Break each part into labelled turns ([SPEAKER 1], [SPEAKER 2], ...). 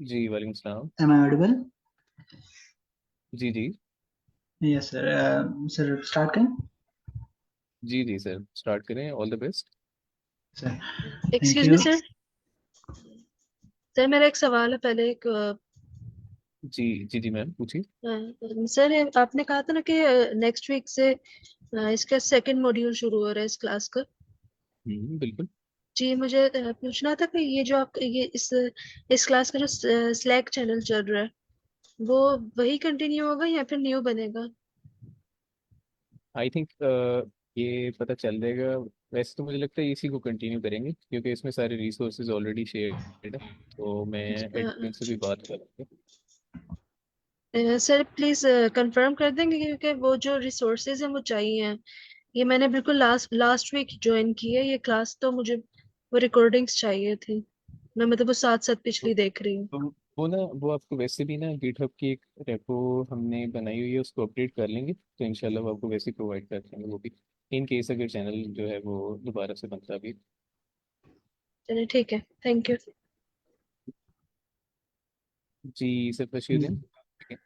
[SPEAKER 1] जी वालेकुम सलाम।
[SPEAKER 2] Am I audible?
[SPEAKER 1] Ji ji.
[SPEAKER 2] Yes, sir. Sir, start करें?
[SPEAKER 1] जी जी सर, स्टार्ट करें। All the best.
[SPEAKER 2] Sir, thank
[SPEAKER 3] excuse me
[SPEAKER 2] you.
[SPEAKER 3] Sir. Sir मेरा एक सवाल है पहले एक
[SPEAKER 1] जी जी जी मैम पूछिए।
[SPEAKER 3] सर आपने कहा था ना कि नेक्स्ट वीक से इसका सेकंड मॉड्यूल शुरू हो रहा है इस क्लास का।
[SPEAKER 1] बिल्कुल।
[SPEAKER 3] जी मुझे पूछना था कि ये जो आप ये इस क्लास का जो स्लैक चैनल चल रहा है वो वही कंटिन्यू होगा या फिर न्यू बनेगा।
[SPEAKER 1] आई थिंक ये पता चल जाएगा। वैसे तो मुझे लगता है इसी को कंटिन्यू करेंगे क्योंकि इसमें सारे रिसोर्सेज ऑलरेडी शेयर्ड है। तो मैं एडमिन से भी बात करूँगा।
[SPEAKER 3] सर प्लीज कंफर्म कर देंगे क्योंकि वो जो रिसोर्सेज हैं वो चाहिए हैं। ये मैंने बिल्कुल लास्ट लास्ट वीक ज्वाइन की है ये क्लास, तो मुझे वो रिकॉर्डिंग्स चाहिए थी। मैं मतलब वो साथ साथ
[SPEAKER 1] तो,
[SPEAKER 3] पिछली देख रही हूँ।
[SPEAKER 1] तो वो ना वो आपको वैसे भी ना गिटहब की एक रेपो हमने बनाई हुई है, उसको अपडेट कर लेंगे तो इंशाल्लाह वो आपको वैसे प्रोवाइड कर देंगे वो भी, इन केस अगर चैनल जो है वो दोबारा से बनता भी।
[SPEAKER 3] चलिए ठीक है, थैंक यू।
[SPEAKER 1] जी sir, Bashiruddin.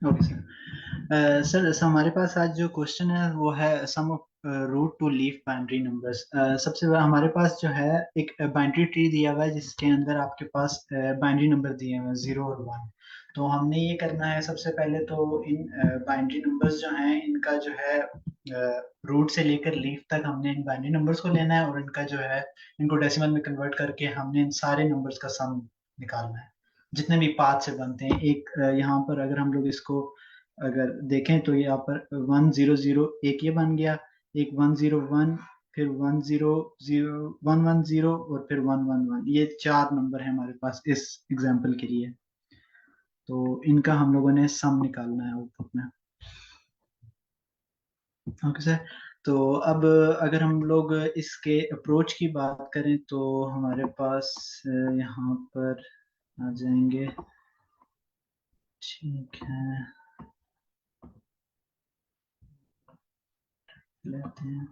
[SPEAKER 2] Okay sir. Sir हमारे पास आज जो क्वेश्चन है वो है sum of root to leaf binary numbers. सबसे पहले हमारे पास जो है एक बाइनरी ट्री दिया हुआ है जिसके अंदर आपके पास बाइनरी नंबर दिए हुए हैं 0 और 1। तो हमने ये करना है सबसे पहले तो इन बाइनरी नंबर्स जो हैं इनका जो है रूट से लेकर लीफ तक हमने इन बाइनरी नंबर्स को लेना है और इनका जो है इनको डेसिमल में कन्वर्ट करके हमने इन सारे नंबर्स का सम निकालना है जितने भी पाथ से बनते हैं। एक यहाँ पर अगर हम लोग इसको अगर देखें तो यहाँ पर 100 एक ये बन गया, एक 101, फिर 110 और फिर 111, ये चार नंबर है हमारे पास इस एग्जाम्पल के लिए। तो इनका हम लोगों ने सम निकालना है आउटपुट में। Okay sir. तो अब अगर हम लोग इसके अप्रोच की बात करें तो हमारे पास यहाँ पर आ जाएंगे। ठीक है, लेते हैं।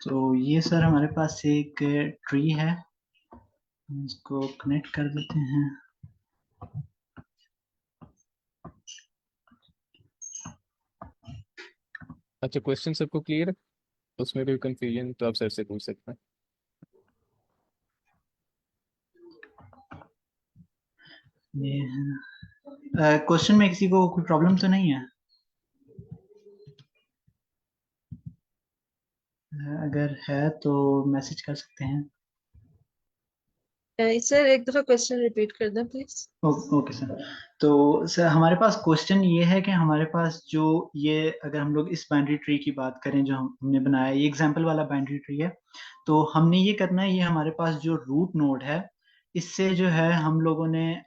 [SPEAKER 2] तो ये सर हमारे पास एक ट्री है, हम इसको कनेक्ट कर देते हैं।
[SPEAKER 1] अच्छा, क्वेश्चन सबको क्लियर है? उसमें कोई कंफ्यूजन तो आप सर से पूछ सकते हैं।
[SPEAKER 2] ये है क्वेश्चन में किसी को कोई प्रॉब्लम तो नहीं है? अगर है तो मैसेज कर सकते हैं।
[SPEAKER 3] सर एक दफा क्वेश्चन रिपीट कर दें प्लीज।
[SPEAKER 2] Okay sir. तो सर हमारे पास क्वेश्चन ये है कि हमारे पास जो ये अगर हम लोग इस बाइनरी ट्री की बात करें जो हमने बनाया है, ये एग्जांपल वाला बाइनरी ट्री है। तो हमने ये करना है, ये हमारे पास जो रूट नोड है इससे जो है हम लोगों ने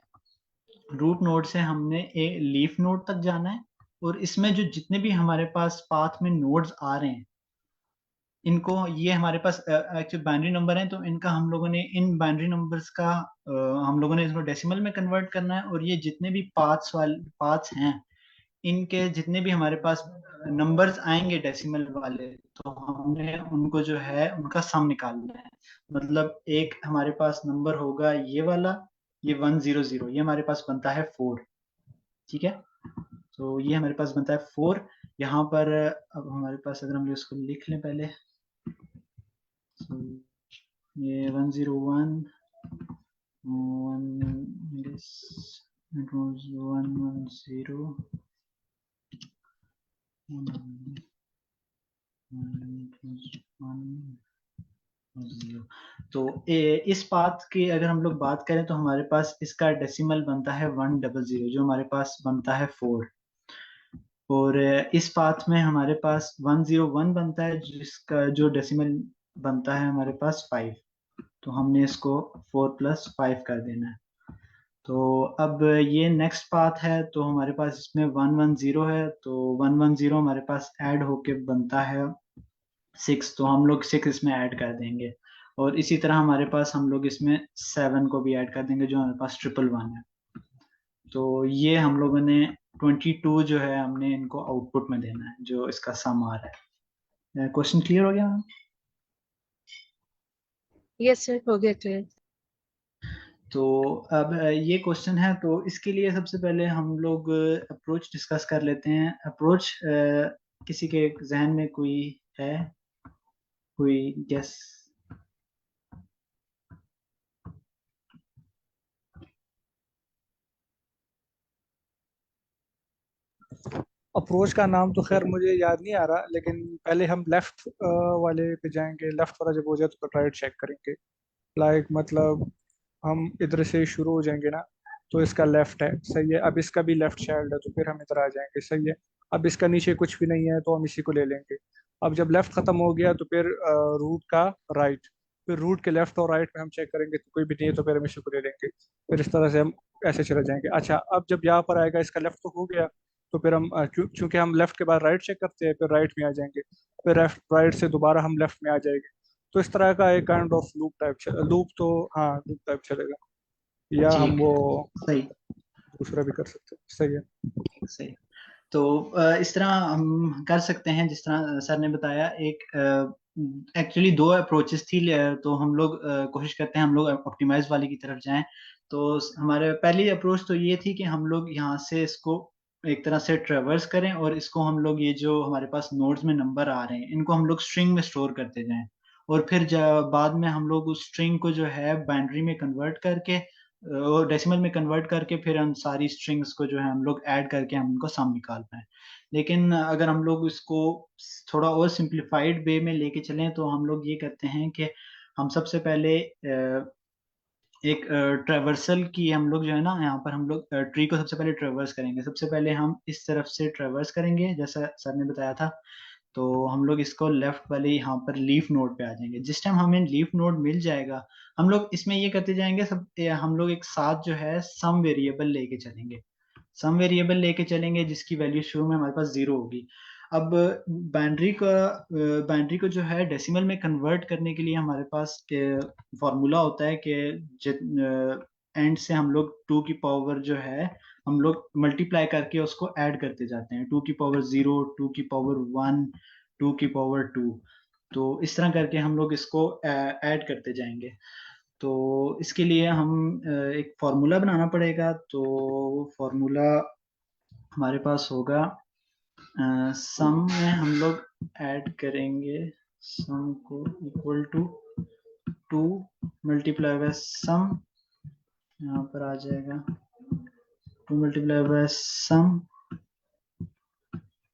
[SPEAKER 2] रूट नोड से हमने एक लीफ नोड तक जाना है। और इसमें जो जितने भी हमारे पास पाथ में नोड्स आ रहे हैं इनको, ये हमारे पास एक्चुअली बाइनरी नंबर है तो इनका हम लोगों ने इन बाइनरी नंबर्स का हम लोगों ने इसको डेसिमल में कन्वर्ट करना है। और ये जितने भी पाथ्स हैं इनके जितने भी हमारे पास नंबर्स आएंगे डेसिमल वाले तो हमने उनको जो है उनका सम निकालना है। मतलब एक हमारे पास नंबर होगा ये वाला, ये 100, ये हमारे पास बनता है 4। ठीक है, तो ये हमारे पास बनता है 4। यहाँ पर अब हमारे पास अगर हम इसको लिख लें पहले, तो ये 101, it was 110, 110। तो इस पाथ की अगर हम लोग बात करें तो हमारे पास इसका डेसिमल बनता है 100, जो हमारे पास बनता है 4। और इस पाथ में हमारे पास 101 बनता है जिसका जो डेसिमल बनता है हमारे पास 5। तो हमने इसको 4 + 5 कर देना है। तो अब ये नेक्स्ट पाथ है, तो हमारे पास इसमें 110 है, तो 110 हमारे पास ऐड होके बनता है 6, तो हम लोग 6 इसमें ऐड कर देंगे। और इसी तरह हमारे पास हम लोग इसमें 7 को भी ऐड कर देंगे, जो हमारे पास 111 है। तो ये हम लोगों ने 22 जो है हमने इनको आउटपुट में देना है, जो इसका सम आ रहा है। क्वेश्चन क्लियर हो गया?
[SPEAKER 3] यस सर, हो गया क्लियर।
[SPEAKER 2] तो अब ये क्वेश्चन है, तो इसके लिए सबसे पहले हम लोग अप्रोच डिस्कस कर लेते हैं। अप्रोच किसी के जहन में कोई है, कोई गेस?
[SPEAKER 4] अप्रोच का नाम तो खैर मुझे याद नहीं आ रहा, लेकिन पहले हम लेफ्ट वाले पे जाएंगे। लेफ्ट वाला जब हो जाए तो राइट चेक करेंगे। लाइक मतलब हम इधर से शुरू हो जाएंगे ना, तो इसका लेफ्ट है, सही है। अब इसका भी लेफ्ट चाइल्ड है, तो फिर हम इधर आ जाएंगे, सही है। अब इसका नीचे कुछ भी नहीं है, तो हम इसी को ले लेंगे। अब जब लेफ्ट खत्म हो गया तो फिर रूट का राइट, फिर रूट के लेफ्ट और राइट में हम चेक करेंगे, तो कोई भी नहीं है तो फिर हम इसी को ले लेंगे। फिर इस तरह से हम ऐसे चले जाएंगे। अच्छा, अब जब यहाँ पर आएगा इसका लेफ्ट तो हो गया, तो फिर हम चूंकि हम लेफ्ट के बाद राइट चेक करते हैं, फिर राइट में आ जाएंगे। फिर लेफ्ट राइट से दोबारा हम लेफ्ट में आ जाएंगे। तो इस तरह का एक kind of loop type, loop तो हाँ लूप टाइप चलेगा। या हम
[SPEAKER 2] ठीक
[SPEAKER 4] वो
[SPEAKER 2] है, सही।
[SPEAKER 4] दूसरा भी कर सकते हैं, सही है।
[SPEAKER 2] सही। तो इस तरह हम कर सकते हैं जिस तरह सर ने बताया। एक एक्चुअली दो अप्रोचेस थी, तो हम लोग कोशिश करते हैं हम लोग ऑप्टिमाइज वाली की तरफ जाएं। तो हमारे पहली अप्रोच तो ये थी कि हम लोग यहाँ से इसको एक तरह से ट्रेवर्स करें, और इसको हम लोग ये जो हमारे पास नोड्स में नंबर आ रहे हैं इनको हम लोग स्ट्रिंग में स्टोर करते जाएं। और फिर बाद में हम लोग उस स्ट्रिंग को जो है बाइनरी में कन्वर्ट करके और डेसिमल में कन्वर्ट करके फिर हम सारी स्ट्रिंग्स को जो है हम लोग ऐड करके हम उनको सम निकाल पाए। लेकिन अगर हम लोग इसको थोड़ा और सिंप्लीफाइड वे में लेके चलें, तो हम लोग ये करते हैं कि हम सबसे पहले एक ट्रेवर्सल की हम लोग जो है ना, यहाँ पर हम लोग ट्री को सबसे पहले ट्रेवर्स करेंगे। सबसे पहले हम इस तरफ से ट्रेवर्स करेंगे जैसा सर ने बताया था। तो हम लोग इसको लेफ्ट वाले यहाँ पर लीफ नोड पे आ जाएंगे। जिस टाइम हमें लीफ नोड मिल जाएगा, हम लोग इसमें ये करते जाएंगे सब हम लोग एक साथ जो है सम वेरिएबल लेके चलेंगे। सम वेरिएबल लेके चलेंगे जिसकी वैल्यू शुरू में हमारे पास 0 होगी। अब बाइनरी को जो है डेसिमल में कन्वर्ट करने के लिए हमारे पास फॉर्मूला होता है कि एंड से हम लोग 2 की पावर जो है हम लोग मल्टीप्लाई करके उसको ऐड करते जाते हैं। 2 की पावर 0, 2 की पावर 1, 2 की पावर 2। तो इस तरह करके हम लोग इसको ऐड करते जाएंगे। तो इसके लिए हम एक फॉर्मूला बनाना पड़ेगा। तो फॉर्मूला हमारे पास होगा, सम में हम लोग ऐड करेंगे सम को इक्वल टू 2 मल्टीप्लाई बाय सम। यहाँ पर आ जाएगा 2 मल्टीप्लाई बाय सम।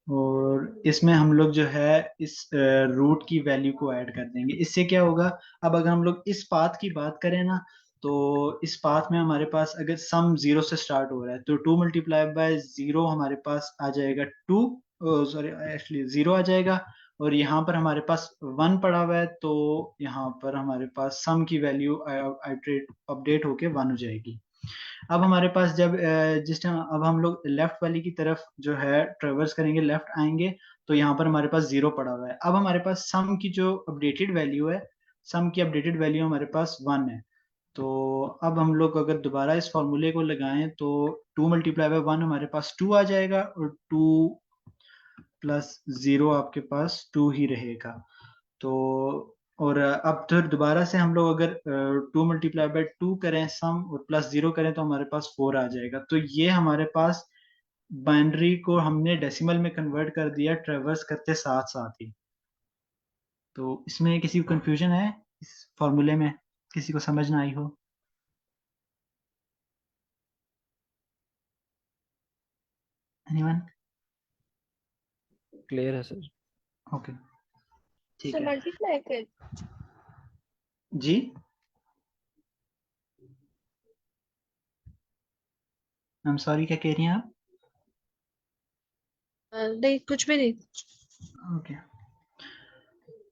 [SPEAKER 2] और इसमें हम लोग जो है इस रूट की वैल्यू को ऐड कर देंगे। इससे क्या होगा, अब अगर हम लोग इस पाथ की बात करें ना, तो इस पाथ में हमारे पास अगर सम 0 से स्टार्ट हो रहा है, तो 2 मल्टीप्लाई बाय 0 हमारे पास आ जाएगा 2, सॉरी एक्चुअली 0 आ जाएगा। और यहाँ पर हमारे पास 1 पड़ा हुआ है, तो यहाँ पर हमारे पास सम की वैल्यू अपडेट होके 1 हो जाएगी। अब हमारे पास जब जिस टाइम अब हम लोग लेफ्ट वाली की तरफ जो है ट्रेवर्स करेंगे, लेफ्ट आएंगे, तो यहाँ पर हमारे पास 0 पड़ा हुआ है। अब हमारे पास सम की जो अपडेटेड वैल्यू है, सम की अपडेटेड वैल्यू हमारे पास 1 है। तो अब हम लोग अगर दोबारा इस फॉर्मूले को लगाएं, तो 2 मल्टीप्लाई बाय 1 हमारे पास 2 आ जाएगा, और 2 प्लस 0 आपके पास 2 ही रहेगा। तो और अब फिर दोबारा से हम लोग अगर 2 मल्टीप्लाई बाय 2 करें सम और प्लस 0 करें, तो हमारे पास 4 आ जाएगा। तो ये हमारे पास बाइनरी को हमने डेसिमल में कन्वर्ट कर दिया ट्रेवर्स करते साथ साथ ही। तो इसमें किसी को कंफ्यूजन है इस फॉर्मूले में? किसी को समझ ना आई हो? एनीवन?
[SPEAKER 1] क्लियर है सर।
[SPEAKER 2] ओके, ठीक
[SPEAKER 3] सर
[SPEAKER 2] है
[SPEAKER 3] मल्टीप्लाई कर
[SPEAKER 2] जी। आई एम सॉरी, क्या कह रही हैं आप?
[SPEAKER 3] नहीं कुछ भी नहीं।
[SPEAKER 2] ओके,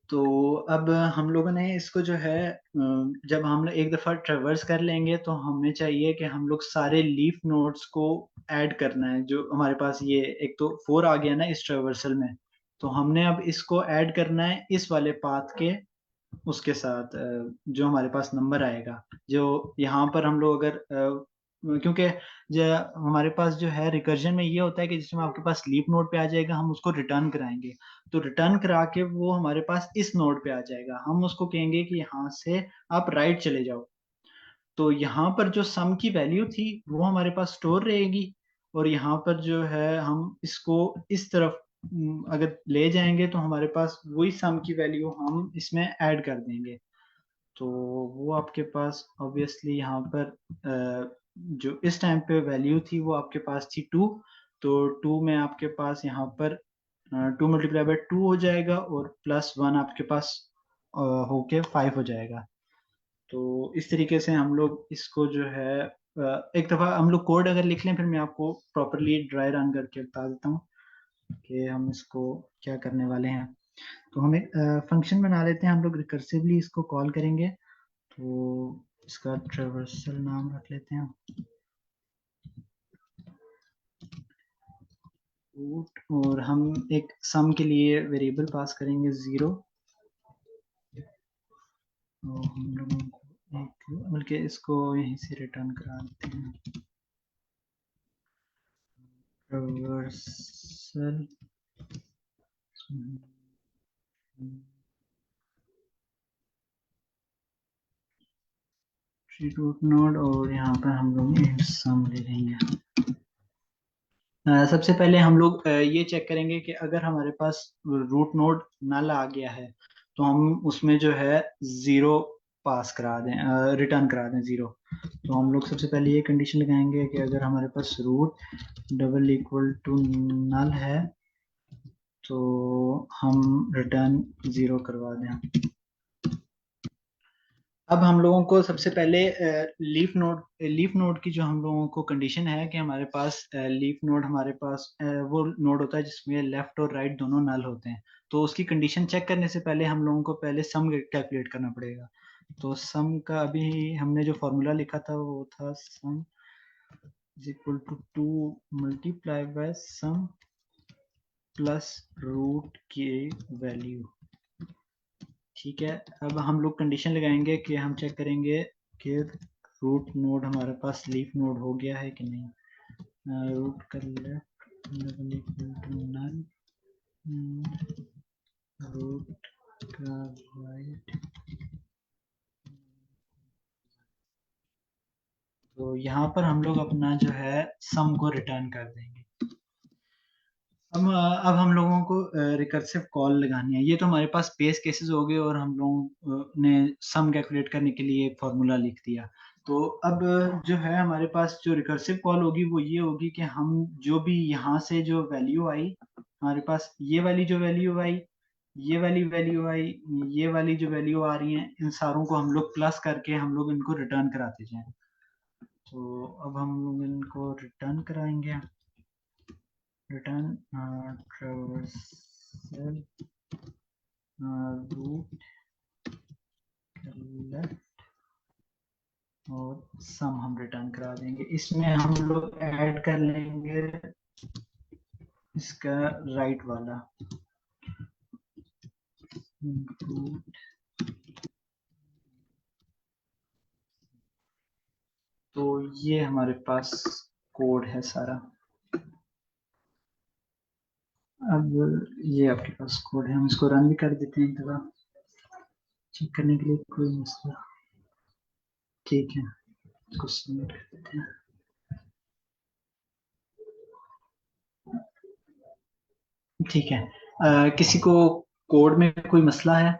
[SPEAKER 2] तो अब हम लोगों ने इसको जो है जब हम लोग एक दफ़ा ट्रेवर्स कर लेंगे तो हमें चाहिए कि हम लोग सारे लीफ नोड्स को ऐड करना है। जो हमारे पास ये एक तो 4 आ गया ना इस ट्रेवर्सल में, तो हमने अब इसको ऐड करना है इस वाले पाथ के उसके साथ जो हमारे पास नंबर आएगा। जो यहाँ पर हम लोग अगर क्योंकि जो हमारे पास जो है रिकर्जन में ये होता है कि जिसमें आपके पास लीफ नोड पे आ जाएगा, हम उसको रिटर्न कराएंगे। तो रिटर्न करा के वो हमारे पास इस नोड पे आ जाएगा, हम उसको कहेंगे कि यहाँ से आप राइट चले जाओ। तो यहाँ पर जो सम की वैल्यू थी वो हमारे पास स्टोर रहेगी, और यहाँ पर जो है हम इसको इस तरफ अगर ले जाएंगे तो हमारे पास वही सम की वैल्यू हम इसमें ऐड कर देंगे। तो वो आपके पास ऑब्वियसली यहाँ पर जो इस टाइम पे वैल्यू थी वो आपके पास थी 2। तो 2 में आपके पास यहाँ पर 2 मल्टीप्लाई बाय 2 हो जाएगा, और +1 आपके पास होके 5 हो जाएगा। तो इस तरीके से हम लोग इसको जो है एक दफ़ा हम लोग कोड अगर लिख लें, फिर मैं आपको प्रॉपरली ड्राई रन करके बता देता हूँ कि हम इसको क्या करने वाले हैं। तो हम एक फंक्शन बना लेते हैं, हम लोग रिकर्सिवली इसको कॉल करेंगे। तो इसका ट्रेवर्सल नाम रख लेते हैं रूट, और हम एक सम के लिए वेरिएबल पास करेंगे 0। तो हम लोगों को एक बल्कि इसको यहीं से रिटर्न करा देते हैं ट्रेवर्सल रूट नोड, और यहाँ पर हम लोग इंट सम ले लेंगे। सबसे पहले हम लोग ये चेक करेंगे कि अगर हमारे पास रूट नोड नल आ गया है तो हम उसमें जो है 0 पास करा दें, रिटर्न करा दें 0। तो हम लोग सबसे पहले ये कंडीशन लगाएंगे कि अगर हमारे पास root double equal to null है तो हम रिटर्न 0 करवा दें। अब हम लोगों को सबसे पहले लीफ नोड की जो हम लोगों को कंडीशन है कि हमारे पास लीफ नोड हमारे पास वो नोड होता है जिसमें लेफ्ट और राइट दोनों नल होते हैं। तो उसकी कंडीशन चेक करने से पहले हम लोगों को पहले सम कैलकुलेट करना पड़ेगा। तो सम का अभी हमने जो फॉर्मूला लिखा था वो था sum is equal to 2 multiply by sum plus root की वैल्यू। ठीक है, अब हम लोग कंडीशन लगाएंगे कि हम चेक करेंगे कि रूट नोड हमारे पास लीफ नोड हो गया है कि नहीं। रूट का left double equal to null, root का राइट। तो यहाँ पर हम लोग अपना जो है सम को रिटर्न कर देंगे। अब हम लोगों को रिकर्सिव कॉल लगानी है। ये तो हमारे पास बेस केसेस हो गए और हम लोगों ने सम कैलकुलेट करने के लिए एक फार्मूला लिख दिया। तो अब जो है हमारे पास जो रिकर्सिव कॉल होगी वो ये होगी कि हम जो भी यहाँ से जो वैल्यू आई हमारे पास, ये वाली जो वैल्यू आई, ये वाली वैल्यू आई, ये वाली जो वैल्यू आ रही है, इन सारों को हम लोग प्लस करके हम लोग इनको रिटर्न कराते जाएं। तो अब हम लोग इनको रिटर्न कराएंगे। return traversal root left और सम हम रिटर्न करा देंगे। इसमें हम लोग ऐड कर लेंगे इसका राइट वाला रूट। तो ये हमारे पास कोड है सारा। अब ये आपके पास कोड है, हम इसको रन भी कर देते हैं एक दफा चेक करने के लिए, कोई मसला। ठीक है, इसको सबमिट कर देते हैं। ठीक है, किसी को कोड में कोई मसला है?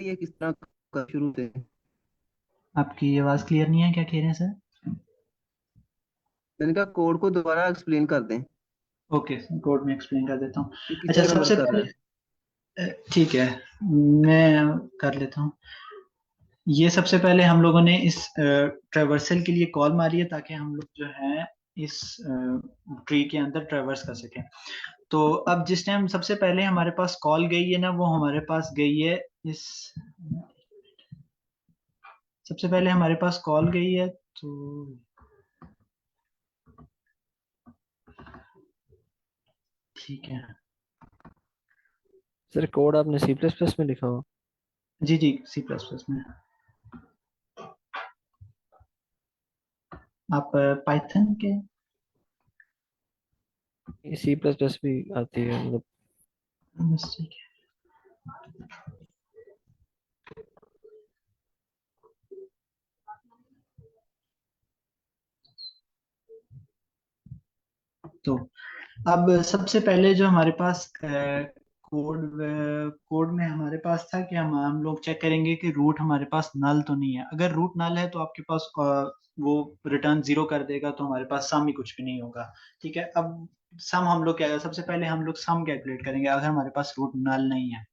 [SPEAKER 5] ये किस तरह शुरू से?
[SPEAKER 2] आपकी आवाज क्लियर नहीं है, क्या कह रहे हैं सर?
[SPEAKER 5] मैंने कहा कोड को दोबारा एक्सप्लेन कर दें
[SPEAKER 2] ओके, कोड में एक्सप्लेन कर देता हूँ।
[SPEAKER 5] कि किस
[SPEAKER 2] अच्छा,
[SPEAKER 5] तरह
[SPEAKER 2] सबसे
[SPEAKER 5] वर्क कर रहा है।
[SPEAKER 2] पहले ठीक है, मैं कर लेता हूँ। ये सबसे पहले हम लोगों ने इस ट्रेवर्सल के लिए कॉल मारी है ताकि हम लोग जो है इस ट्री के अंदर ट्रेवर्स कर सकें। तो अब जिस टाइम सबसे पहले हमारे पास कॉल गई है ना, वो हमारे पास गई है इस, सबसे पहले हमारे पास कॉल गई है, तो ठीक है।
[SPEAKER 6] सर कोड आपने सी प्लस प्लस में लिखा हो?
[SPEAKER 2] जी जी, सी प्लस प्लस में। आप पाइथन के?
[SPEAKER 6] सी प्लस प्लस भी आती है मतलब।
[SPEAKER 2] मिस्टेक है। तो अब सबसे पहले जो हमारे पास कोड में हमारे पास था कि हम लोग चेक करेंगे कि रूट हमारे पास नल तो नहीं है। अगर रूट नल है तो आपके पास वो रिटर्न 0 कर देगा, तो हमारे पास सम ही कुछ भी नहीं होगा। ठीक है, अब सम हम लोग क्या, सबसे पहले हम लोग सम कैलकुलेट करेंगे अगर हमारे पास रूट नल नहीं है।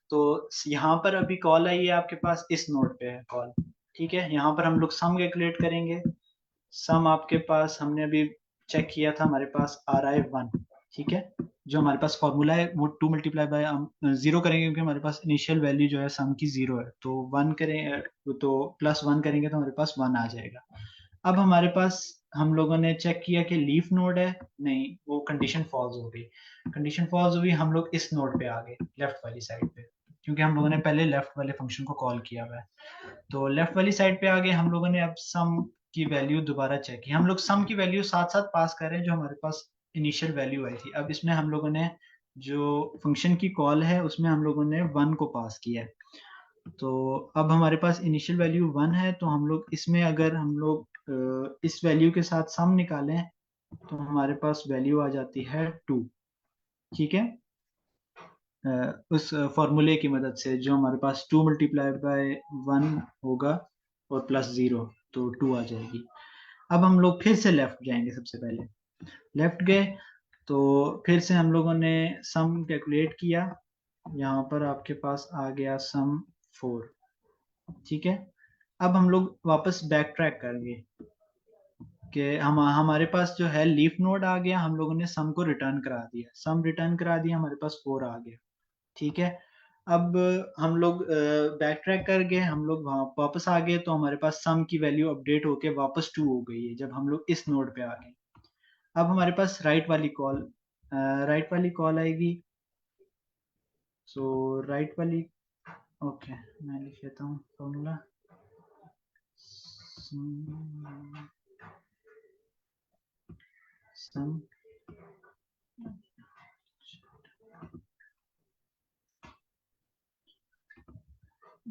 [SPEAKER 2] तो यहाँ पर अभी कॉल आई है आपके पास, इस नोड पे है कॉल। ठीक है, यहाँ पर हम लोग सम कैलकुलेट करेंगे। सम आपके पास हमने अभी चेक किया था, हमारे पास आ रहा है 1। ठीक है, जो हमारे पास फॉर्मूला है वो 2 मल्टीप्लाई बाय हम 0 करेंगे, क्योंकि हमारे पास इनिशियल वैल्यू जो है सम की 0 है। तो 1 करें तो +1 करेंगे तो हमारे पास 1 आ जाएगा। अब हमारे पास, हम लोगों ने चेक किया कि लीफ नोड है, नहीं, वो कंडीशन फॉल्स हो गई। कंडीशन फॉल्स हुई, हम लोग इस नोड पे आ गए, लेफ्ट वाली साइड पे, क्योंकि हम लोगों ने पहले लेफ्ट वाले फंक्शन को कॉल किया हुआ है। तो लेफ्ट वाली साइड पे आ गए हम लोगों ने। अब सम की वैल्यू दोबारा चेक की, हम लोग सम की वैल्यू साथ साथ पास कर रहे हैं जो हमारे पास इनिशियल वैल्यू आई थी। अब इसमें हम लोगों ने जो फंक्शन की कॉल है उसमें हम लोगों ने 1 को पास किया है। तो अब हमारे पास इनिशियल वैल्यू 1 है, तो हम लोग इसमें अगर हम लोग इस वैल्यू के साथ सम निकालें तो हमारे पास वैल्यू आ जाती है 2। ठीक है, उस फॉर्मूले की मदद से जो हमारे पास 2 मल्टीप्लाई बाय 1 होगा और +0, तो 2 आ जाएगी। अब हम लोग फिर से लेफ्ट जाएंगे, सबसे पहले लेफ्ट गए तो फिर से हम लोगों ने सम कैलकुलेट किया। यहाँ पर आपके पास आ गया सम 4। ठीक है, अब हम लोग वापस बैक ट्रैक करेंगे कि हमारे पास जो है लीफ नोड आ गया, हम लोगों ने सम को रिटर्न करा दिया, सम रिटर्न करा दिया, हमारे पास 4 आ गया। ठीक है, अब हम लोग बैक ट्रैक कर गए, हम लोग वहां वापस आ गए, तो हमारे पास सम की वैल्यू अपडेट होके वापस 2 हो गई है जब हम लोग इस नोड पे आ गए। अब हमारे पास राइट वाली कॉल आएगी। सो राइट वाली, ओके, मैं लिख लेता हूँ फॉर्मूला। सम,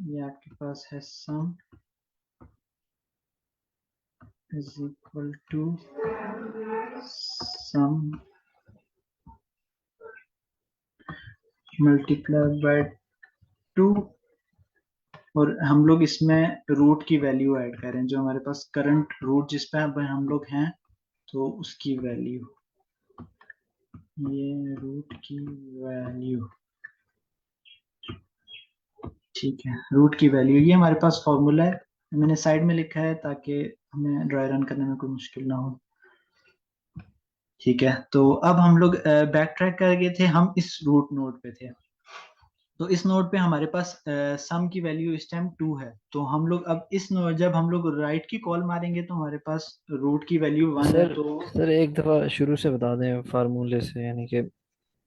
[SPEAKER 2] ये आपके पास है sum is equal to sum multiply by 2, और हम लोग इसमें रूट की वैल्यू ऐड कर रहे हैं, जो हमारे पास करंट रूट जिस पे हम लोग हैं, तो उसकी वैल्यू, ये रूट की वैल्यू। ठीक है, रूट की वैल्यू, ये हमारे पास फॉर्मूला है, मैंने साइड में लिखा है ताकि हमें ड्राई रन करने में कोई मुश्किल ना हो। ठीक है, तो अब हम लोग बैक ट्रैक कर गए थे, हम इस रूट नोड पे थे। तो इस नोड पे हमारे पास सम की वैल्यू इस टाइम 2 है। तो हम लोग अब इस नोड, जब हम लोग राइट की कॉल मारेंगे तो हमारे पास रूट की वैल्यू 1 है।
[SPEAKER 6] सर
[SPEAKER 2] तो
[SPEAKER 6] सर एक दफा शुरू से बता दें फार्मूले से, यानी कि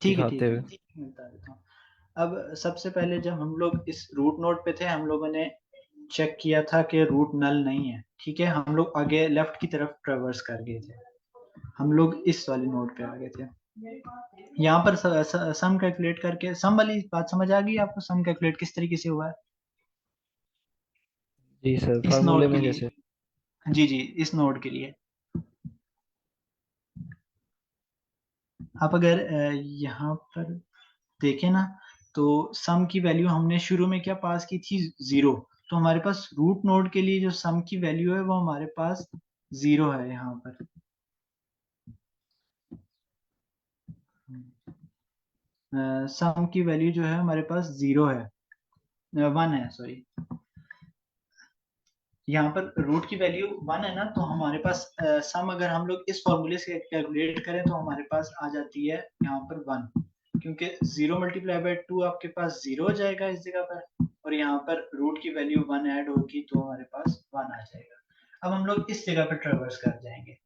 [SPEAKER 2] ठीक है,
[SPEAKER 6] दिखाते
[SPEAKER 2] ठीक है,
[SPEAKER 6] हुए।
[SPEAKER 2] मैं बता देता हूँ। अब सबसे पहले जब हम लोग इस रूट नोड पे थे, हम लोगों ने चेक किया था कि रूट नल नहीं है। ठीक है, हम लोग आगे लेफ्ट की तरफ ट्रेवर्स कर गए थे, हम लोग इस वाले नोड पे आ गए थे। यहाँ पर सम कैलकुलेट करके, सम वाली बात समझ आ गई आपको, सम कैलकुलेट किस तरीके से हुआ है
[SPEAKER 6] जी सर,
[SPEAKER 2] इस
[SPEAKER 6] फार्मूले
[SPEAKER 2] नोड के
[SPEAKER 6] में
[SPEAKER 2] लिए?
[SPEAKER 6] जैसे।
[SPEAKER 2] जी जी, इस नोड के लिए आप अगर यहाँ पर देखें ना, तो सम की वैल्यू हमने शुरू में क्या पास की थी, 0। तो हमारे पास रूट नोड के लिए जो सम की वैल्यू है वो हमारे पास 0 है यहाँ पर। सम की वैल्यू जो है हमारे पास 0 है, 1 है, सॉरी। यहाँ पर रूट की वैल्यू 1 है ना, तो हमारे पास सम अगर हम लोग इस फॉर्मूले से कैलकुलेट करें तो हमारे पास आ जाती है यहाँ पर 1, क्योंकि 0 मल्टीप्लाई बाय 2 आपके पास 0 हो जाएगा इस जगह पर, और यहाँ पर रूट की वैल्यू 1 ऐड होगी तो हमारे पास 1 आ जाएगा। अब हम लोग इस जगह पर ट्रेवर्स कर जाएंगे,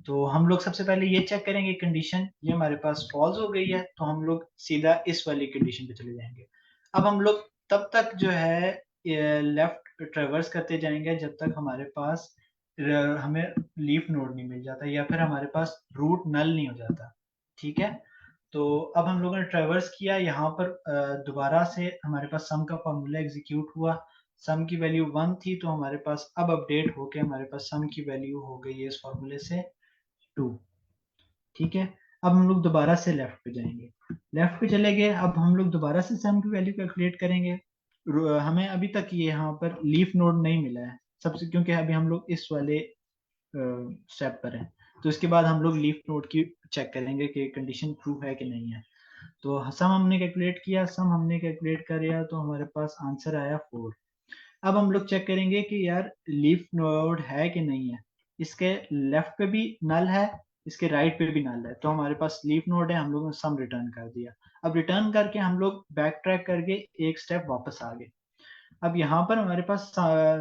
[SPEAKER 2] तो हम लोग सबसे पहले ये चेक करेंगे कंडीशन ये हमारे पास फॉल्स हो गई है, तो हम लोग सीधा इस वाली कंडीशन पे चले जाएंगे। अब हम लोग तब तक जो है लेफ्ट ट्रेवर्स करते जाएंगे जब तक हमारे पास हमें लीफ नोड नहीं मिल जाता या फिर हमारे पास रूट नल नहीं हो जाता। ठीक है, तो अब हम लोगों ने ट्रेवर्स किया, यहाँ पर दोबारा से हमारे पास सम का फॉर्मूला एग्जीक्यूट हुआ, सम की वैल्यू 1 थी तो हमारे पास अब अपडेट होके हमारे पास सम की वैल्यू हो गई है इस फॉर्मूले से 2। ठीक है, अब हम लोग दोबारा से लेफ्ट पे जाएंगे, लेफ्ट पे चले गए, अब हम लोग दोबारा से सम की वैल्यू कैलकुलेट करेंगे। हमें अभी तक ये यहाँ पर लीफ नोड नहीं मिला है सबसे, क्योंकि अभी हम लोग इस वाले स्टेप पर हैं, तो इसके बाद हम लोग लीफ नोड की चेक करेंगे कि कंडीशन ट्रू है कि नहीं है। तो सम हमने कैलकुलेट किया, सम हमने कैलकुलेट किया तो हमारे पास आंसर आया 4। अब हम लोग चेक करेंगे कि यार लीफ नोड है कि नहीं है, इसके लेफ्ट पे भी नल है, इसके राइट पे भी नल है, तो हमारे पास लीफ नोड है, हम लोगों ने सम रिटर्न कर दिया। अब रिटर्न करके हम लोग बैक ट्रैक करके एक स्टेप वापस आ गए। अब यहाँ पर हमारे पास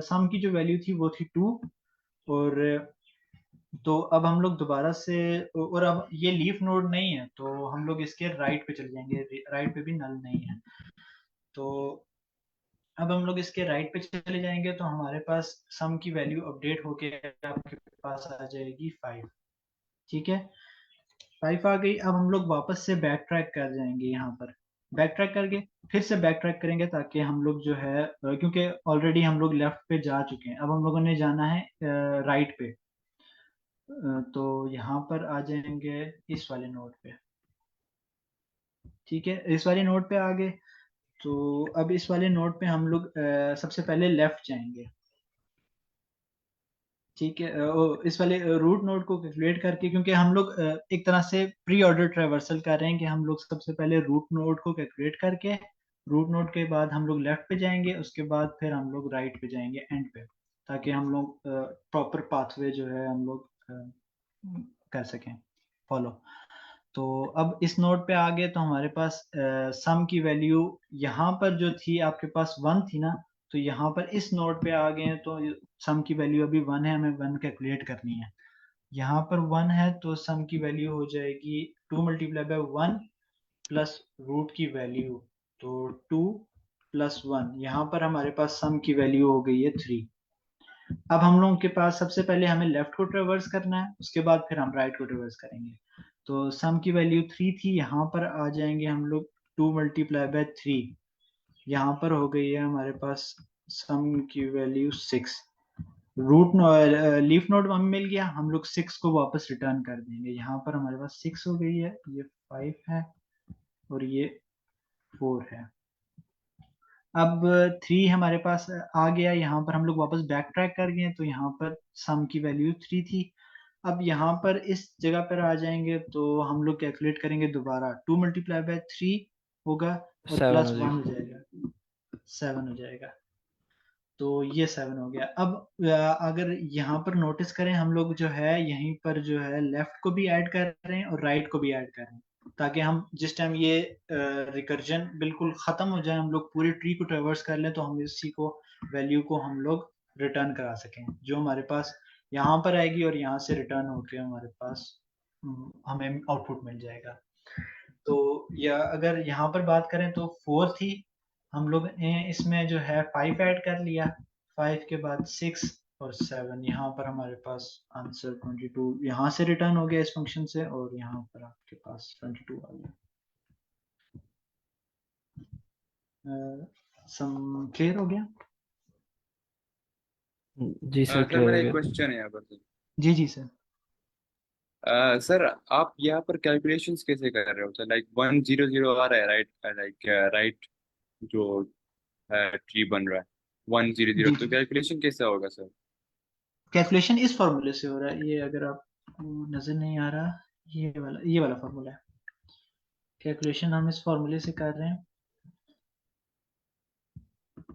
[SPEAKER 2] सम की जो वैल्यू थी वो थी 2, और तो अब हम लोग दोबारा से, और अब ये लीफ नोड नहीं है तो हम लोग इसके राइट पे चले जाएंगे, राइट पे भी नल नहीं है, तो अब हम लोग इसके राइट पे चले जाएंगे तो हमारे पास सम की वैल्यू अपडेट होके आपके पास आ जाएगी 5। ठीक है, 5 आ गई। अब हम लोग वापस से बैक ट्रैक कर जाएंगे, यहाँ पर बैक ट्रैक करके फिर से बैक ट्रैक करेंगे ताकि हम लोग जो है क्योंकि ऑलरेडी हम लोग लेफ्ट पे जा चुके हैं, अब हम लोगों ने जाना है राइट पे। तो यहाँ पर आ जाएंगे इस वाले नोड पे। ठीक है, इस वाले नोड पे आ गए, तो अब इस वाले नोड पे हम लोग सबसे पहले लेफ्ट जाएंगे। ठीक है, इस वाले रूट नोड को कैलकुलेट करके, क्योंकि हम लोग एक तरह से प्री ऑर्डर ट्रेवर्सल कर रहे हैं कि हम लोग सबसे पहले रूट नोड को कैलकुलेट करके रूट नोड के बाद हम लोग लेफ्ट पे जाएंगे, उसके बाद फिर हम लोग राइट पे जाएंगे एंड पे, ताकि हम लोग प्रॉपर पाथवे जो है हम लोग कर सकें फॉलो। तो अब इस नोड पे आ गए तो हमारे पास सम की वैल्यू यहाँ पर जो थी आपके पास 1 थी ना, तो यहाँ पर इस नोड पे आ गए हैं तो सम की वैल्यू अभी 1 है, हमें 1 कैलकुलेट करनी है। यहाँ पर 1 है तो सम की वैल्यू हो जाएगी 2 मल्टीप्लाई बाय 1 प्लस रूट की वैल्यू, तो 2 प्लस 1, यहाँ पर हमारे पास सम की वैल्यू हो गई है 3। अब हम लोगों के पास सबसे पहले हमें लेफ्ट को ट्रेवर्स करना है, उसके बाद फिर हम राइट को ट्रेवर्स करेंगे। तो सम की वैल्यू 3 थी, यहाँ पर आ जाएंगे हम लोग 2 मल्टीप्लाई बाय 3, यहाँ पर हो गई है हमारे पास सम की वैल्यू 6। रूट लीफ नोड हमें मिल गया, हम लोग 6 को वापस रिटर्न कर देंगे, यहाँ पर हमारे पास 6 हो गई है, ये 5 है और ये 4 है। अब 3 हमारे पास आ गया, यहाँ पर हम लोग वापस बैक ट्रैक कर गए तो यहाँ पर सम की वैल्यू 3 थी। अब यहाँ पर इस जगह पर आ जाएंगे तो हम लोग कैलकुलेट करेंगे दोबारा, 2 मल्टीप्लाई बाय 3 होगा और
[SPEAKER 6] 7
[SPEAKER 2] प्लस
[SPEAKER 6] हो
[SPEAKER 2] 1 हो
[SPEAKER 6] जाएगा।
[SPEAKER 2] जाएगा, 7 हो जाएगा। तो ये 7 हो गया। अब अगर यहाँ पर नोटिस करें हम लोग जो है यहीं पर जो है लेफ्ट को भी ऐड कर रहे हैं और राइट को भी ऐड कर रहे हैं, ताकि हम जिस टाइम ये रिकर्जन बिल्कुल खत्म हो जाए, हम लोग पूरी ट्री को ट्रेवर्स कर लें तो हम इसी को वैल्यू को हम लोग रिटर्न करा सकें, जो हमारे पास यहाँ पर आएगी और यहाँ से रिटर्न होके हमारे पास हमें आउटपुट मिल जाएगा। तो या अगर यहाँ पर बात करें तो 4 थी, हम लोग ने इसमें जो है 5 ऐड कर लिया, 5 के बाद 6 और 7, यहाँ पर हमारे पास आंसर 22 यहाँ से रिटर्न हो गया इस फंक्शन से, और यहाँ पर आपके पास 22 आ गया। सम क्लियर हो गया?
[SPEAKER 6] जी सर,
[SPEAKER 7] सर
[SPEAKER 6] क्लियर हो
[SPEAKER 7] मेरा एक
[SPEAKER 6] गया।
[SPEAKER 7] क्वेश्चन है यहाँ पर।
[SPEAKER 2] जी जी सर।
[SPEAKER 7] सर आप यहाँ पर कैलकुलेशंस कैसे कर रहे हो? सर लाइक 100 आ रहा है, राइट? लाइक राइट जो ट्री बन रहा है 100,
[SPEAKER 2] जी
[SPEAKER 7] तो
[SPEAKER 2] जी,
[SPEAKER 7] कैलकुलेशन कैसा होगा सर?
[SPEAKER 2] कैलकुलेशन इस फॉर्मूले से हो रहा है, ये अगर आपको नजर नहीं आ रहा, ये वाला फॉर्मूला है, कैलकुलेशन हम इस फॉर्मूले से कर रहे हैं,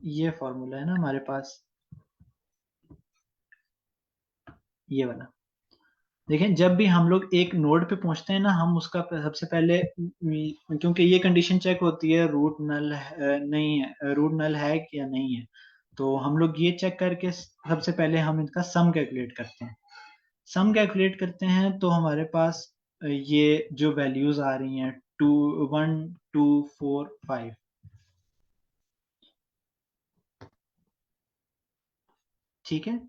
[SPEAKER 2] ये फॉर्मूला है ना हमारे पास, ये वाला देखें, जब भी हम लोग एक नोड पे पहुंचते हैं ना, हम उसका सबसे पहले क्योंकि ये कंडीशन चेक होती है रूट नल नहीं है, रूट नल है या नहीं है, तो हम लोग ये चेक करके सबसे पहले हम इनका सम कैलकुलेट करते हैं। सम कैलकुलेट करते हैं तो हमारे पास ये जो वैल्यूज आ रही हैं 2 1 2 4 5, ठीक है।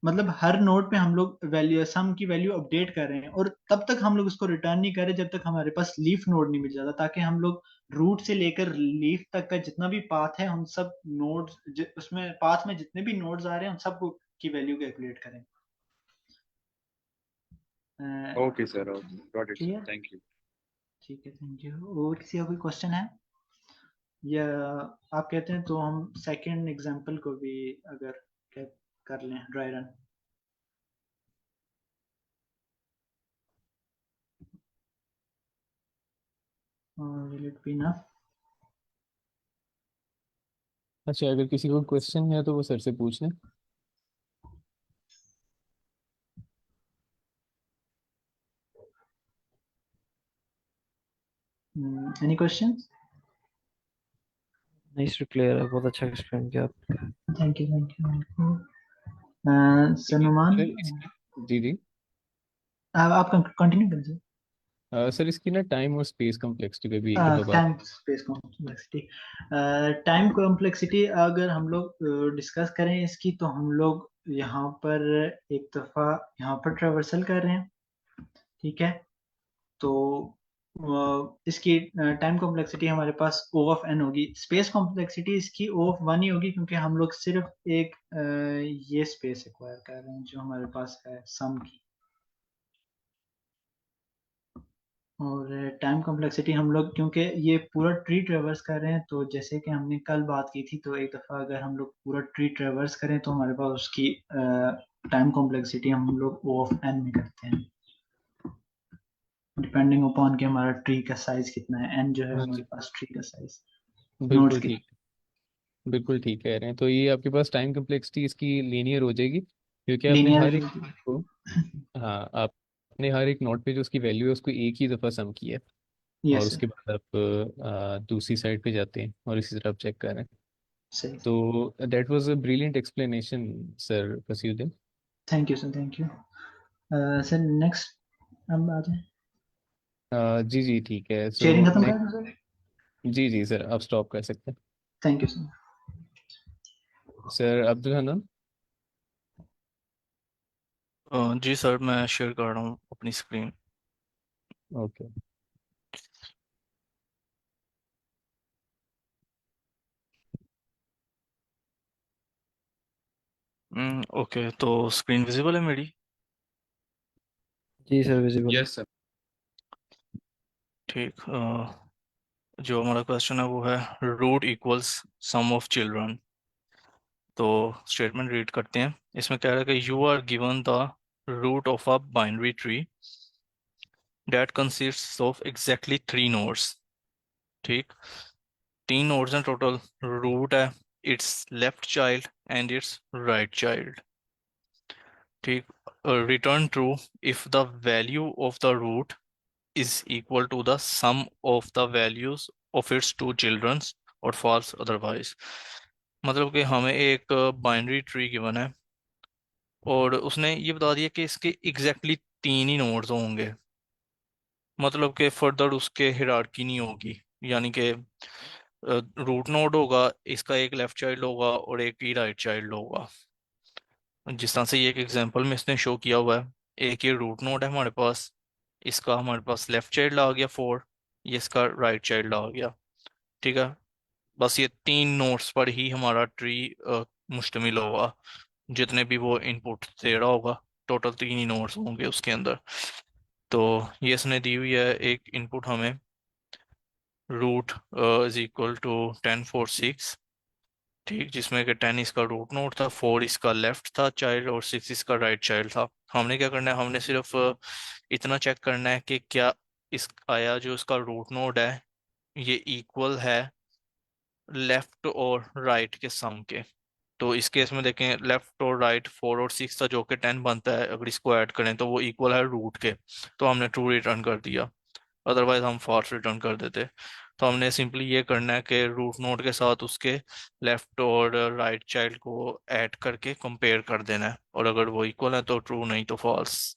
[SPEAKER 2] मतलब हर नोड पे हम लोग वैल्यू सम की वैल्यू अपडेट कर रहे हैं, और तब तक हम लोग उसको रिटर्न नहीं कर रहे जब तक हमारे पास लीफ नोड नहीं मिल जाता, ताकि हम लोग रूट से लेकर लीफ तक का जितना भी पाथ है उन सब नोड्स उसमें पाथ में जितने भी नोड्स आ रहे हैं उन सब की वैल्यू कैलकुलेट करें।
[SPEAKER 7] Okay sir, okay, got it sir,
[SPEAKER 2] clear?
[SPEAKER 7] Thank you.
[SPEAKER 2] ठीक है, थैंक यू। और किसी का कोई क्वेश्चन है या आप कहते हैं तो हम सेकंड एग्जांपल को भी अगर कर लें dry run. Will it be enough?
[SPEAKER 1] अच्छा, अगर किसी को क्वेश्चन है तो वो सर से पूछ लें।
[SPEAKER 2] Any questions?
[SPEAKER 6] नहीं सर, क्लियर है, बहुत अच्छा एक्सप्लेन किया आपने।
[SPEAKER 2] Thank you, thank you.
[SPEAKER 1] ठीक है
[SPEAKER 2] सनुमान,
[SPEAKER 1] सर, इसकी जी जी
[SPEAKER 2] आप कंटिन्यू करिए।
[SPEAKER 1] सर, इसकी ना टाइम और स्पेस कॉम्प्लेक्सिटी पे भी एक दफ़ा बात।
[SPEAKER 2] Time space complexity, time complexity अगर हम लोग डिस्कस करें इसकी, तो हम लोग यहाँ पर एक दफ़ा यहाँ पर ट्रेवर्सल कर रहे हैं, ठीक है। तो इसकी टाइम कॉम्प्लेक्सिटी हमारे पास O ऑफ n होगी। स्पेस कॉम्प्लेक्सिटी इसकी O ऑफ 1 ही होगी, क्योंकि हम लोग सिर्फ एक ये स्पेस एक्वायर कर रहे हैं जो हमारे पास है सम की। और टाइम कॉम्प्लेक्सिटी हम लोग क्योंकि ये पूरा ट्री ट्रेवर्स कर रहे हैं, तो जैसे कि हमने कल बात की थी, तो एक दफ़ा अगर हम लोग पूरा ट्री ट्रेवर्स करें तो हमारे पास उसकी टाइम कॉम्प्लेक्सिटी हम लोग O ऑफ n में करते हैं, डिपेंडिंग अपॉन कि हमारा ट्री का साइज कितना है। n जो है
[SPEAKER 1] हाँ
[SPEAKER 2] हमारे
[SPEAKER 1] जी,
[SPEAKER 2] पास ट्री का साइज, नोड्स
[SPEAKER 1] बिल्कुल
[SPEAKER 2] की।
[SPEAKER 1] ठीक, बिल्कुल ठीक कह रहे हैं। तो ये आपके पास टाइम कम्प्लेक्सिटी इसकी लीनियर हो जाएगी, क्योंकि आपने हर एक
[SPEAKER 2] लीनियर।
[SPEAKER 1] को, हाँ, आपने हर एक नोट पे जो उसकी वैल्यू है उसको एक ही दफ़ा सम किया है, और
[SPEAKER 2] यस सर,
[SPEAKER 1] उसके बाद आप दूसरी साइड पे जाते हैं और इसी तरह आप चेक कर रहे हैं।
[SPEAKER 2] सही।
[SPEAKER 1] तो that was a brilliant explanation sir Fasiuddin.
[SPEAKER 2] Thank you sir, thank you. Sir next अब आ जाए।
[SPEAKER 1] जी जी, ठीक है। सो
[SPEAKER 2] शेयरिंग खत्म कर
[SPEAKER 1] नेक्स्ट,
[SPEAKER 2] दो सर।
[SPEAKER 1] जी जी सर, आप स्टॉप कर सकते हैं।
[SPEAKER 2] Thank you sir.
[SPEAKER 1] Sir Abdul Hannan.
[SPEAKER 8] जी सर, मैं शेयर कर रहा हूँ अपनी स्क्रीन।
[SPEAKER 1] ओके।
[SPEAKER 8] ओके, तो स्क्रीन विजिबल है मेरी?
[SPEAKER 6] जी सर, विजिबल है।
[SPEAKER 7] Yes sir.
[SPEAKER 8] ठीक। जो हमारा क्वेश्चन है वो है root equals sum of children. तो स्टेटमेंट रीड करते हैं। इसमें कह रहा है कि you are given the root of a binary tree that consists of exactly 3 nodes. ठीक, 3 नोड्स हैं टोटल। रूट है its left child and its right child. ठीक, return true if the value of the root is equal to the sum of the values of its two children और false otherwise। मतलब कि हमें एक binary tree given है और उसने ये बता दिया कि इसके एग्जैक्टली 3 ही नोड्स होंगे। मतलब कि फर्दर उसके हिरार्की नहीं होगी, यानी कि रूट नोड होगा, इसका एक लेफ्ट चाइल्ड होगा और एक ही राइट चाइल्ड होगा। जिस तरह से ये एक एग्जांपल में इसने शो किया हुआ है, एक ये रूट नोड है हमारे पास, इसका हमारे पास लेफ्ट चाइल्ड आ गया 4, ये इसका राइट चाइल्ड आ गया। ठीक है, बस ये 3 नोड्स पर ही हमारा ट्री मुश्तमिल होगा। जितने भी वो इनपुट दे रहा होगा, टोटल 3 ही नोड्स होंगे उसके अंदर। तो ये इसने दी हुई है एक इनपुट हमें, रूट इज इक्वल टू 10 4 6। ठीक, जिसमें कि 10 इसका रूट नोड था, 4 इसका लेफ्ट था चाइल्ड और 6 इसका राइट चाइल्ड था। हमने क्या करना है, हमने सिर्फ इतना चेक करना है कि क्या इस आया जो इसका रूट नोड है ये इक्वल है लेफ्ट और राइट के सम के। तो इस केस में देखें लेफ्ट और राइट 4 और 6 था जो कि 10 बनता है, अगर इसको ऐड करें तो वो इक्वल है रूट के, तो हमने ट्रू रिटर्न कर दिया, अदरवाइज हम फॉल्स रिटर्न कर देते। तो हमने सिंपली ये करना है कि रूट नोड के साथ उसके लेफ्ट और राइट चाइल्ड को ऐड करके कंपेयर कर देना है, और अगर वो इक्वल है तो ट्रू, नहीं तो फॉल्स।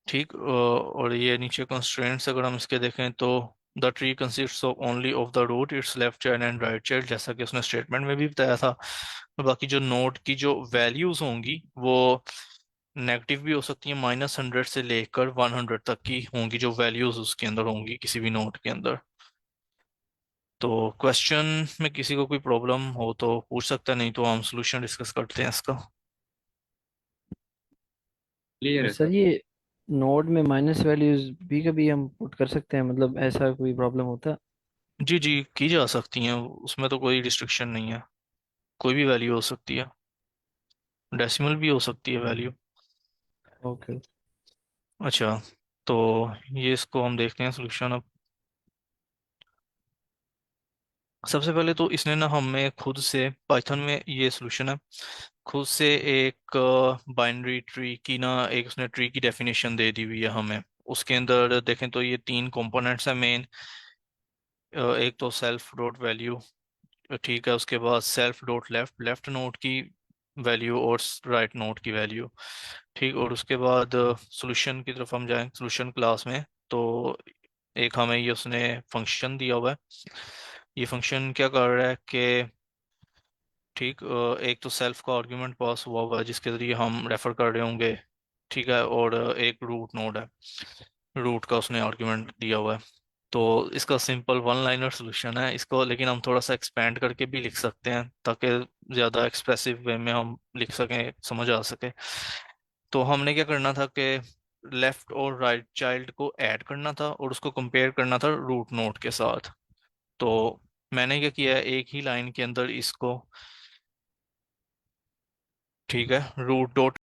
[SPEAKER 8] ठीक, और ये नीचे कंस्ट्रेंट्स अगर हम इसके देखें तो the tree consists of only of the root its left child and right child, जैसा कि उसने स्टेटमेंट में भी बताया था। और बाकी जो नोड की जो वैल्यूज होंगी वो नेगेटिव भी हो सकती है, -100 से लेकर 100 तक की होंगी जो वैल्यूज उसके अंदर होंगी किसी भी नोड के अंदर। तो क्वेश्चन में किसी को कोई प्रॉब्लम हो तो पूछ सकता है, नहीं तो हम सोल्यूशन डिस्कस करते हैं इसका।
[SPEAKER 7] क्लियर
[SPEAKER 6] और
[SPEAKER 7] है
[SPEAKER 6] सर
[SPEAKER 7] सर।
[SPEAKER 6] ये नोड में माइनस वैल्यूज भी कभी हम पुट कर सकते हैं, मतलब ऐसा कोई प्रॉब्लम होता है?
[SPEAKER 8] जी जी, की जा सकती हैं, उसमें तो कोई रिस्ट्रिक्शन नहीं है, कोई भी वैल्यू हो सकती है, डेसिमल भी हो सकती है वैल्यू।
[SPEAKER 6] ओके।
[SPEAKER 8] अच्छा, तो ये इसको हम देखते हैं सोल्यूशन अब। सबसे पहले तो इसने ना हमें खुद से पाइथन में, ये सोल्यूशन है, खुद से एक बाइनरी ट्री की ना एक उसने ट्री की डेफिनेशन दे दी हुई है हमें। उसके अंदर देखें तो ये 3 कंपोनेंट्स हैं मेन। एक तो सेल्फ डॉट वैल्यू, ठीक है, उसके बाद self dot left, left node की वैल्यू और राइट नोड की वैल्यू, ठीक। और उसके बाद सॉल्यूशन की तरफ हम जाएं, सॉल्यूशन क्लास में, तो एक हमें ये उसने फंक्शन दिया हुआ है। ये फंक्शन क्या कर रहा है कि ठीक, एक तो सेल्फ का आर्गुमेंट पास हुआ हुआ है जिसके जरिए हम रेफर कर रहे होंगे, ठीक है, और एक रूट नोड है, रूट का उसने आर्गुमेंट दिया हुआ है। तो इसका सिंपल वन लाइनर सोल्यूशन है इसको, लेकिन हम थोड़ा सा एक्सपेंड करके भी लिख सकते हैं ताकि ज़्यादा एक्सप्रेसिव वे में हम लिख सकें, समझ आ सके। तो हमने क्या करना था कि लेफ्ट और राइट चाइल्ड को ऐड करना था और उसको कंपेयर करना था रूट नोड के साथ। तो मैंने क्या किया है, एक ही लाइन के अंदर इसको, ठीक है, रूट डॉट